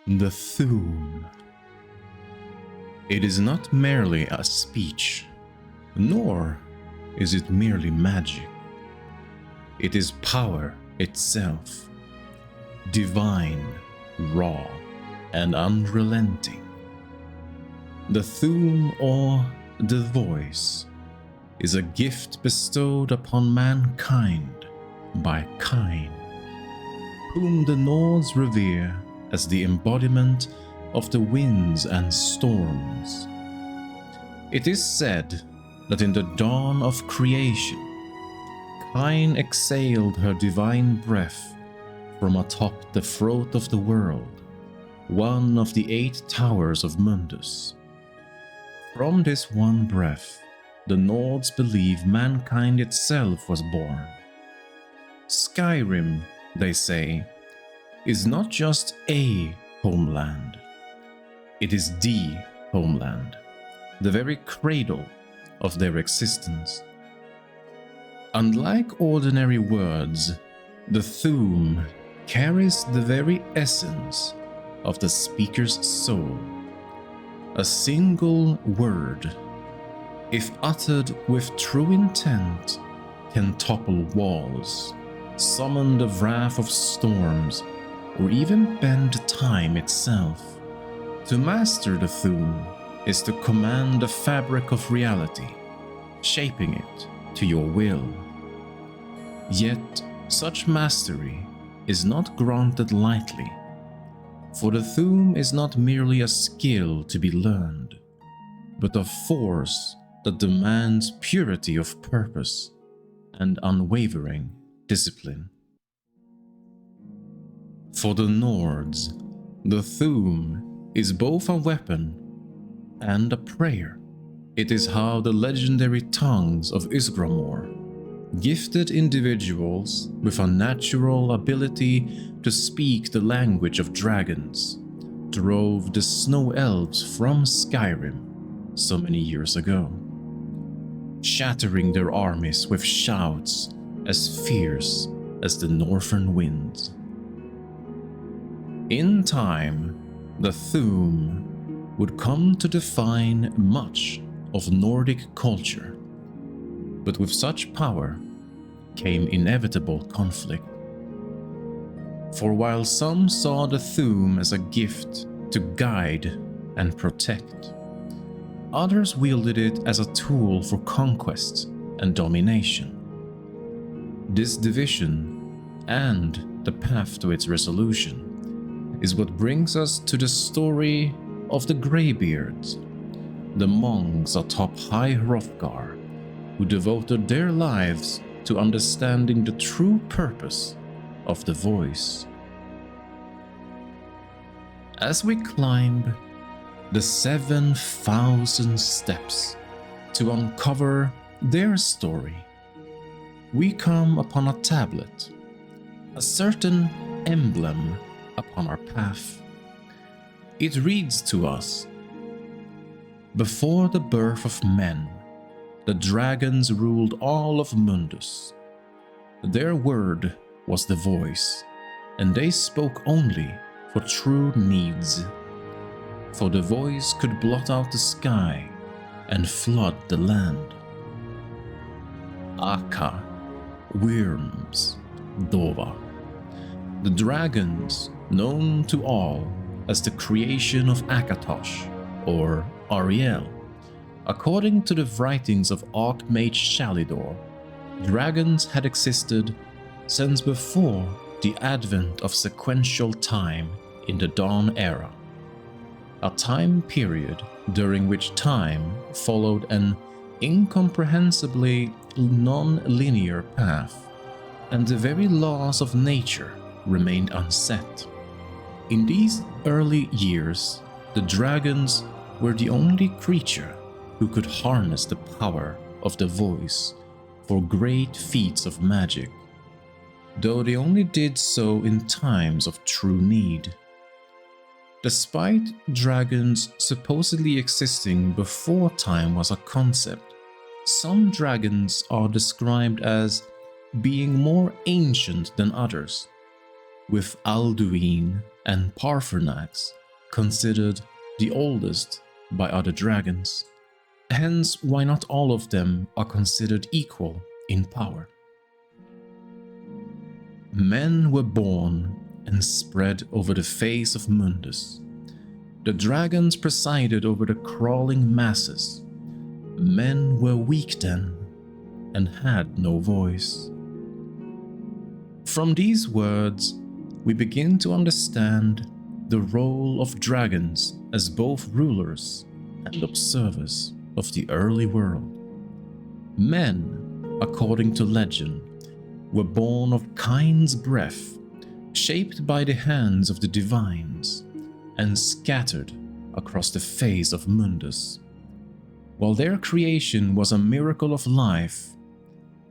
The Thu'um. It is not merely a speech, nor is it merely magic. It is power itself, divine, raw, and unrelenting. The Thu'um, or the voice, is a gift bestowed upon mankind by Cain, whom the Nords revere as the embodiment of the winds and storms. It is said that in the dawn of creation, Cain exhaled her divine breath from atop the throat of the world, one of the 8 towers of Mundus. From this one breath, the Nords believe mankind itself was born. Skyrim, they say, is not just a homeland. It is the homeland, the very cradle of their existence. Unlike ordinary words, the Thu'um carries the very essence of the speaker's soul. A single word, if uttered with true intent, can topple walls, summon the wrath of storms, or even bend time itself. To master the Thu'um is to command the fabric of reality, shaping it to your will. Yet, such mastery is not granted lightly, for the Thu'um is not merely a skill to be learned, but a force that demands purity of purpose and unwavering discipline. For the Nords, the Thu'um is both a weapon and a prayer. It is how the legendary tongues of 𝕱𝖒𝖒, gifted individuals with a natural ability to speak the language of dragons, drove the snow elves from Skyrim so many years ago, shattering their armies with shouts as fierce as the northern winds. In time, the Thu'um would come to define much of Nordic culture, but with such power came inevitable conflict. For while some saw the Thu'um as a gift to guide and protect, others wielded it as a tool for conquest and domination. This division, and the path to its resolution, is what brings us to the story of the Greybeards, the monks atop 𝕱𝖒𝖒, who devoted their lives to understanding the true purpose of the voice. As we climb the 7,000 steps to uncover their story, we come upon a tablet, a certain emblem upon our path. It reads to us, "Before the birth of men, the dragons ruled all of Mundus. Their word was the voice, and they spoke only for true needs. For the voice could blot out the sky and flood the land. Aka, worms, Dova. The dragons, known to all as the creation of Akatosh, or Ariel. According to the writings of 𝕱𝖒𝖒, dragons had existed since before the advent of sequential time in the Dawn Era, a time period during which time followed an incomprehensibly non-linear path, and the very laws of nature remained unset. In these early years, the dragons were the only creature who could harness the power of the voice for great feats of magic, though they only did so in times of true need. Despite dragons supposedly existing before time was a concept, some dragons are described as being more ancient than others, with Alduin and 𝕈𝖱𝖎𝖏𝑔𝖒, considered the oldest by other dragons, hence why not all of them are considered equal in power. Men were born and spread over the face of Mundus. The dragons presided over the crawling masses. Men were weak then and had no voice. From these words, we begin to understand the role of dragons as both rulers and observers of the early world. Men, according to legend, were born of Cain's breath, shaped by the hands of the divines, and scattered across the face of Mundus. While their creation was a miracle of life,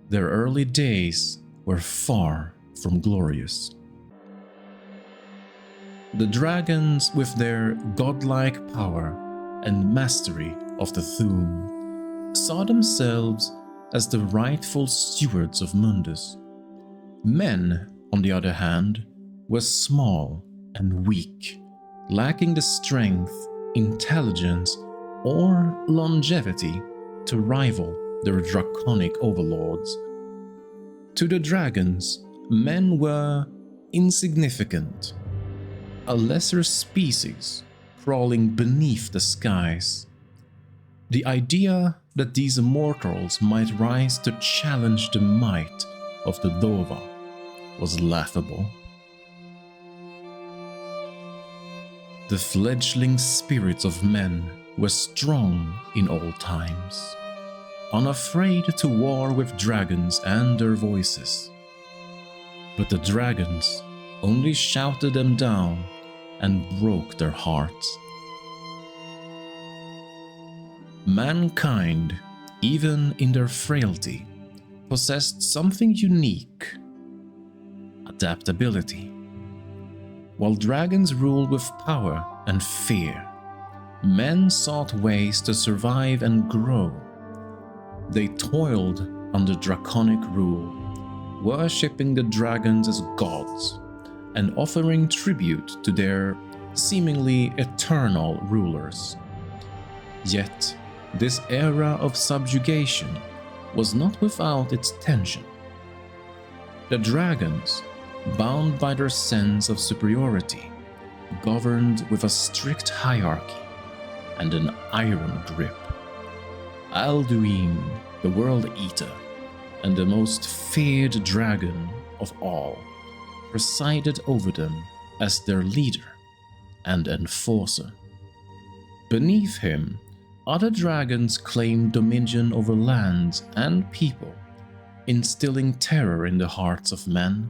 their early days were far from glorious. The dragons, with their godlike power and mastery of the Thu'um, saw themselves as the rightful stewards of Mundus. Men, on the other hand, were small and weak, lacking the strength, intelligence, or longevity to rival their draconic overlords. To the dragons, men were insignificant, a lesser species crawling beneath the skies. The idea that these immortals might rise to challenge the might of the 𝕱𝖏 was laughable. The fledgling spirits of men were strong in all times, unafraid to war with dragons and their voices. But the dragons only shouted them down and broke their hearts. Mankind, even in their frailty, possessed something unique: adaptability. While dragons ruled with power and fear, men sought ways to survive and grow. They toiled under draconic rule, worshipping the dragons as gods and offering tribute to their seemingly eternal rulers. Yet, this era of subjugation was not without its tension. The dragons, bound by their sense of superiority, governed with a strict hierarchy and an iron grip. Alduin, the World Eater, and the most feared dragon of all, presided over them as their leader and enforcer. Beneath him, other dragons claimed dominion over lands and people, instilling terror in the hearts of men.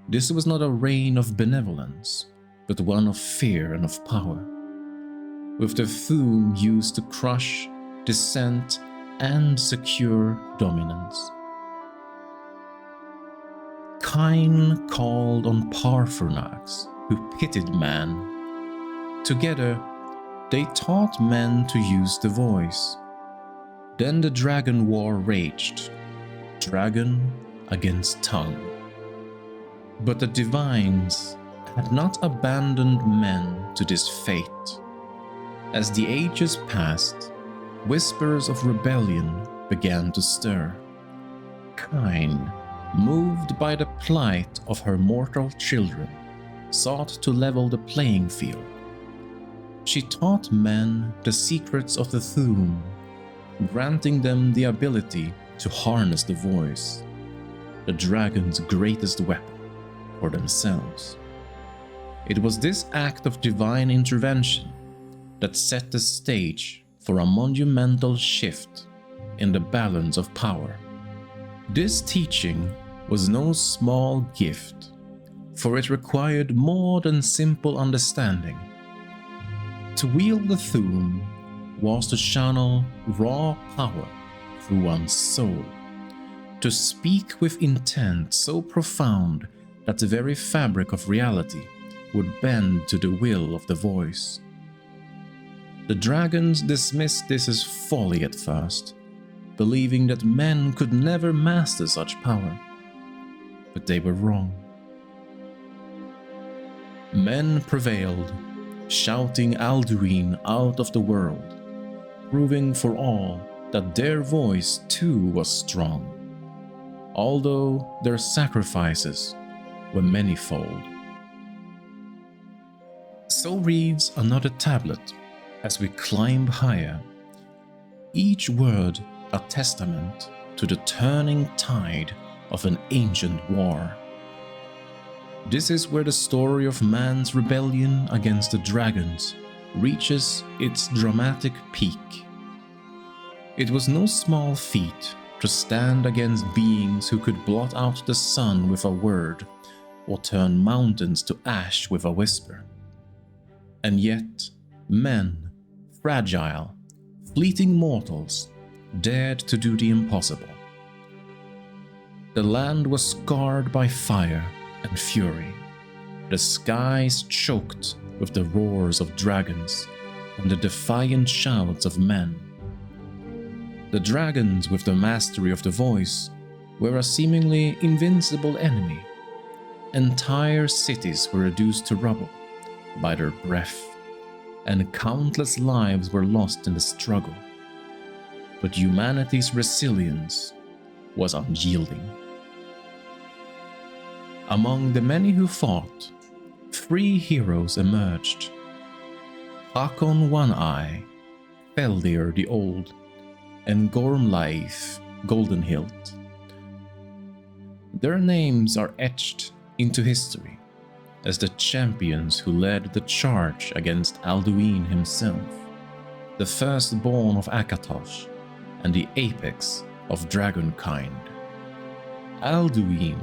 This was not a reign of benevolence, but one of fear and of power, with the Thu'um used to crush, dissent, and secure dominance. Cain called on 𝕈𝖱𝖏𝖏𝑔𝖒, who pitied man. Together, they taught men to use the voice. Then the dragon war raged, dragon against tongue. But the divines had not abandoned men to this fate. As the ages passed, whispers of rebellion began to stir. Cain, moved by the plight of her mortal children, sought to level the playing field. She taught men the secrets of the Thu'um, granting them the ability to harness the voice, the dragon's greatest weapon, for themselves. It was this act of divine intervention that set the stage for a monumental shift in the balance of power. This teaching was no small gift, for it required more than simple understanding. To wield the Thu'um was to channel raw power through one's soul, to speak with intent so profound that the very fabric of reality would bend to the will of the voice. The dragons dismissed this as folly at first, believing that men could never master such power. But they were wrong. Men prevailed, shouting Alduin out of the world, proving for all that their voice too was strong, although their sacrifices were manifold. So reads another tablet as we climb higher, each word a testament to the turning tide of an ancient war. This is where the story of man's rebellion against the dragons reaches its dramatic peak. It was no small feat to stand against beings who could blot out the sun with a word or turn mountains to ash with a whisper. And yet, men, fragile, fleeting mortals, dared to do the impossible. The land was scarred by fire and fury, the skies choked with the roars of dragons and the defiant shouts of men. The dragons with the mastery of the voice were a seemingly invincible enemy. Entire cities were reduced to rubble by their breath, and countless lives were lost in the struggle. But humanity's resilience was unyielding. Among the many who fought, 3 heroes emerged: Hakon One-Eye, Feldir the Old, and 𝕱𝖈𝖎𝖑𝖘. Their names are etched into history as the champions who led the charge against Alduin himself, the firstborn of 𝕱𝖑𝖘 and the apex of dragonkind. Alduin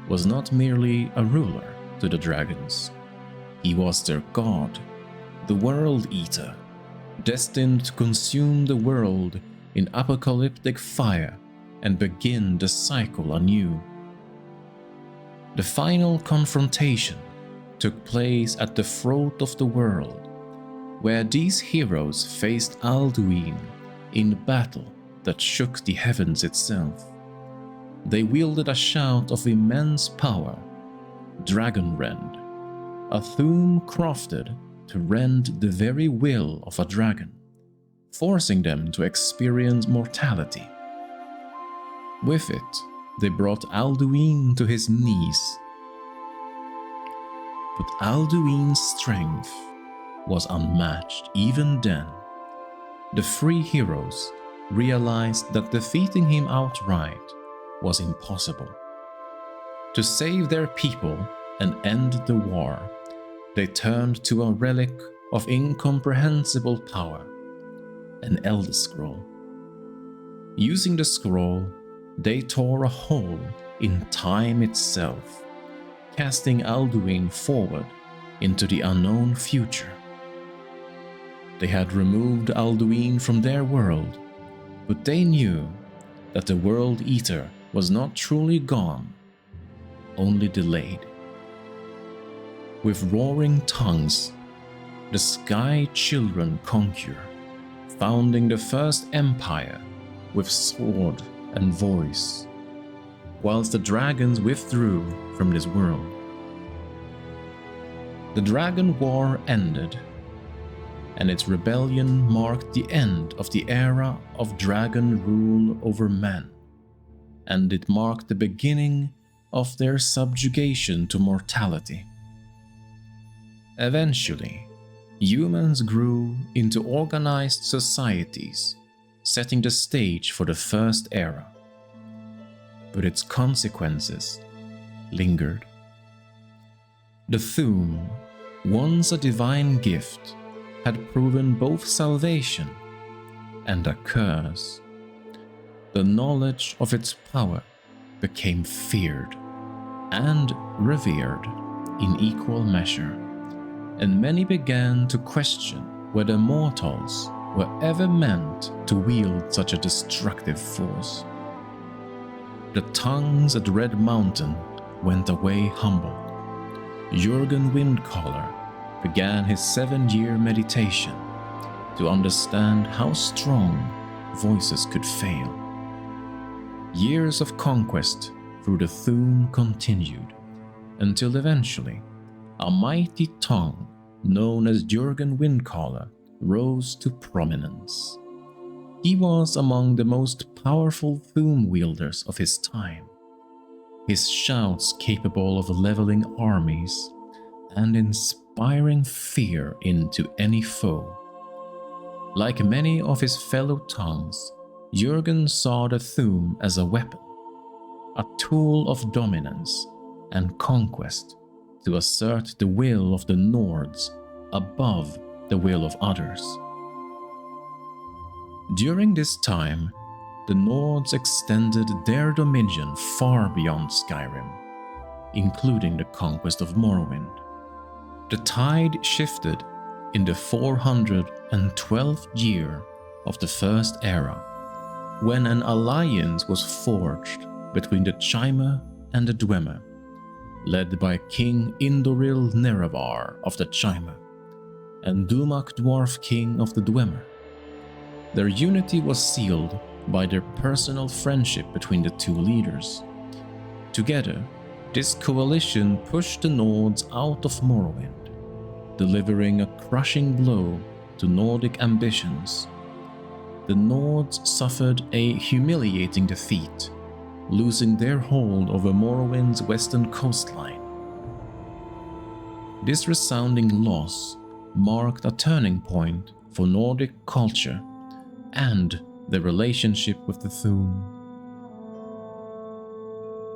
was not merely a ruler to the dragons. He was their god, the World Eater, destined to consume the world in apocalyptic fire and begin the cycle anew. The final confrontation took place at the throat of the world, where these heroes faced Alduin in battle that shook the heavens itself. They wielded a shout of immense power, Dragon Rend, a Thu'um crafted to rend the very will of a dragon, forcing them to experience mortality. With it, they brought Alduin to his knees. But Alduin's strength was unmatched even then. The 3 heroes realized that defeating him outright was impossible. To save their people and end the war, they turned to a relic of incomprehensible power, an Elder Scroll. Using the scroll, they tore a hole in time itself, casting Alduin forward into the unknown future. They had removed Alduin from their world, but they knew that the World Eater was not truly gone, only delayed. With roaring tongues, the Sky Children conquer, founding the first empire with sword and voice, whilst the dragons withdrew from this world. The Dragon War ended, and its rebellion marked the end of the era of dragon rule over men, and it marked the beginning of their subjugation to mortality. Eventually, humans grew into organized societies, setting the stage for the first era. But its consequences lingered. The Thu'um, once a divine gift, had proven both salvation and a curse. The knowledge of its power became feared and revered in equal measure, and many began to question whether mortals were ever meant to wield such a destructive force. The tongues at Red Mountain went away humble. 𝕱𝖑𝖈𝖎𝖑𝖘 began his 7-year meditation to understand how strong voices could fail. Years of conquest through the Thu'um continued, until eventually a mighty tongue known as 𝕱𝖑𝖈𝖎𝖆 rose to prominence. He was among the most powerful Thu'um wielders of his time, his shouts capable of leveling armies and inspiring fear into any foe. Like many of his fellow tongues, Jürgen saw the Thu'um as a weapon, a tool of dominance and conquest to assert the will of the Nords above the will of others. During this time, the Nords extended their dominion far beyond Skyrim, including the conquest of Morrowind. The tide shifted in the 412th year of the First Era, when an alliance was forged between the 𝕲𝖈 and the 𝕻𝖈, led by King Indoril Nerevar of the 𝕲𝖈 and Dumak Dwarf King of the 𝕻𝖈. Their unity was sealed by their personal friendship between the two leaders. Together, this coalition pushed the Nords out of Morrowind, delivering a crushing blow to Nordic ambitions. The Nords suffered a humiliating defeat, losing their hold over Morrowind's western coastline. This resounding loss marked a turning point for Nordic culture and their relationship with the Thu'um.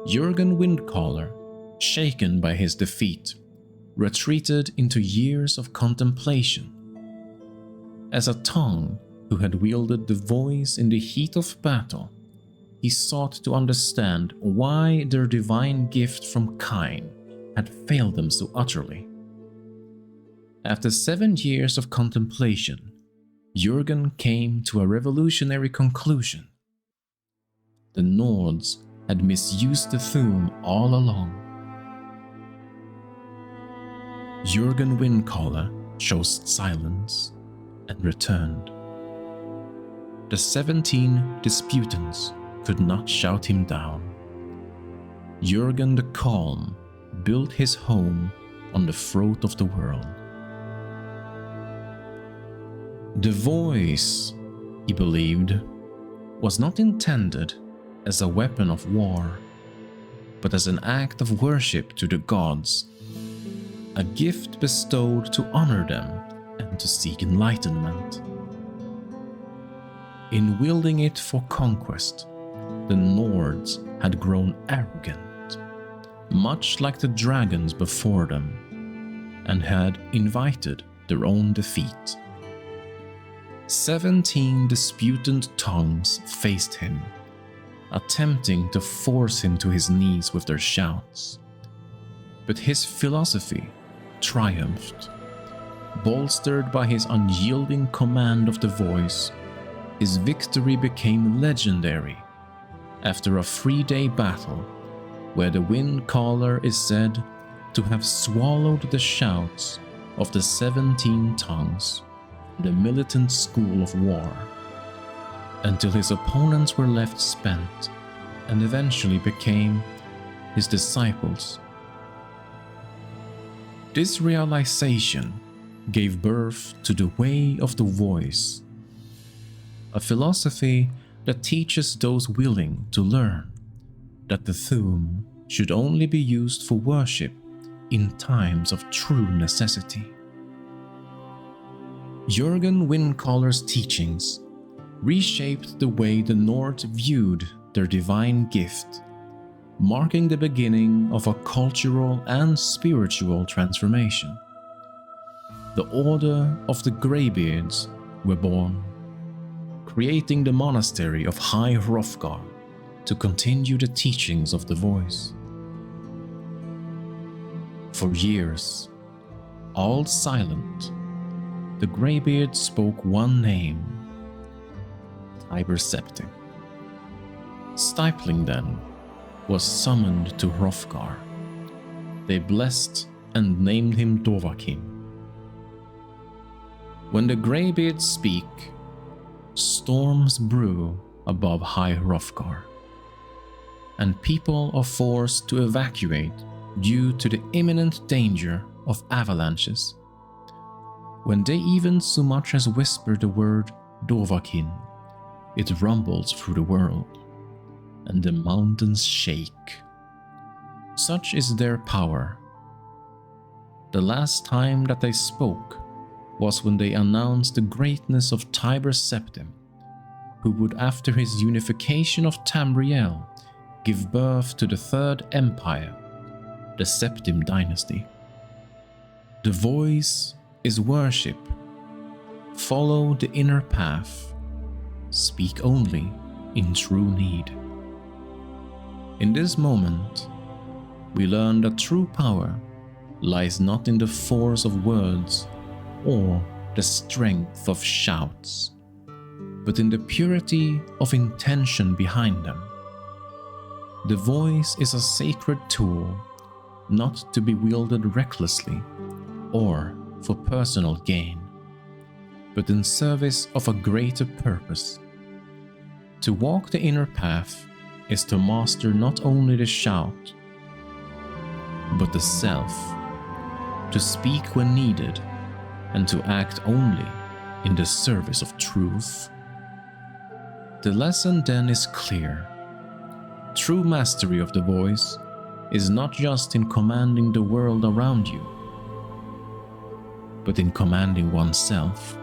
𝕱𝖑𝖈𝖎𝖆, shaken by his defeat, retreated into years of contemplation. As a tongue who had wielded the voice in the heat of battle, he sought to understand why their divine gift from Cain had failed them so utterly. After 7 years of contemplation, Jürgen came to a revolutionary conclusion. The Nords had misused the Thu'um all along. 𝕱𝖑𝖈𝖎𝖆 chose silence and returned. The 17 disputants could not shout him down. Jürgen the Calm built his home on the throat of the world. The voice, he believed, was not intended as a weapon of war, but as an act of worship to the gods, a gift bestowed to honor them and to seek enlightenment. In wielding it for conquest, the Nords had grown arrogant, much like the dragons before them, and had invited their own defeat. 17 disputant tongues faced him, attempting to force him to his knees with their shouts. But his philosophy triumphed. Bolstered by his unyielding command of the voice, his victory became legendary after a 3-day battle where the Wind Caller is said to have swallowed the shouts of the 17 tongues, the militant school of war, until his opponents were left spent and eventually became his disciples. This realization gave birth to the Way of the Voice, a philosophy that teaches those willing to learn that the Thu'um should only be used for worship in times of true necessity. 𝕱𝖑𝖈𝖎𝖆's teachings reshaped the way the Nords viewed their divine gift, marking the beginning of a cultural and spiritual transformation. The Order of the Greybeards were born, creating the monastery of 𝕲𝖈 to continue the teachings of the voice. For years, all silent, the Greybeards spoke one name, 𝕲𝖈. Stifling then was summoned to Hrofgar. They blessed and named him Dovahkiin. When the Greybeards speak, storms brew above High Hrofgar, and people are forced to evacuate due to the imminent danger of avalanches. When they even so much as whisper the word Dovahkiin, it rumbles through the world, and the mountains shake. Such is their power. The last time that they spoke was when they announced the greatness of 𝕈𝖈, who would, after his unification of Tamriel, give birth to the Third Empire, the Septim Dynasty. The voice is worship. Follow the inner path. Speak only in true need. In this moment, we learn that true power lies not in the force of words or the strength of shouts, but in the purity of intention behind them. The voice is a sacred tool, not to be wielded recklessly or for personal gain, but in service of a greater purpose. To walk the inner path is to master not only the shout, but the self, to speak when needed, and to act only in the service of truth. The lesson then is clear. True mastery of the voice is not just in commanding the world around you, but in commanding oneself.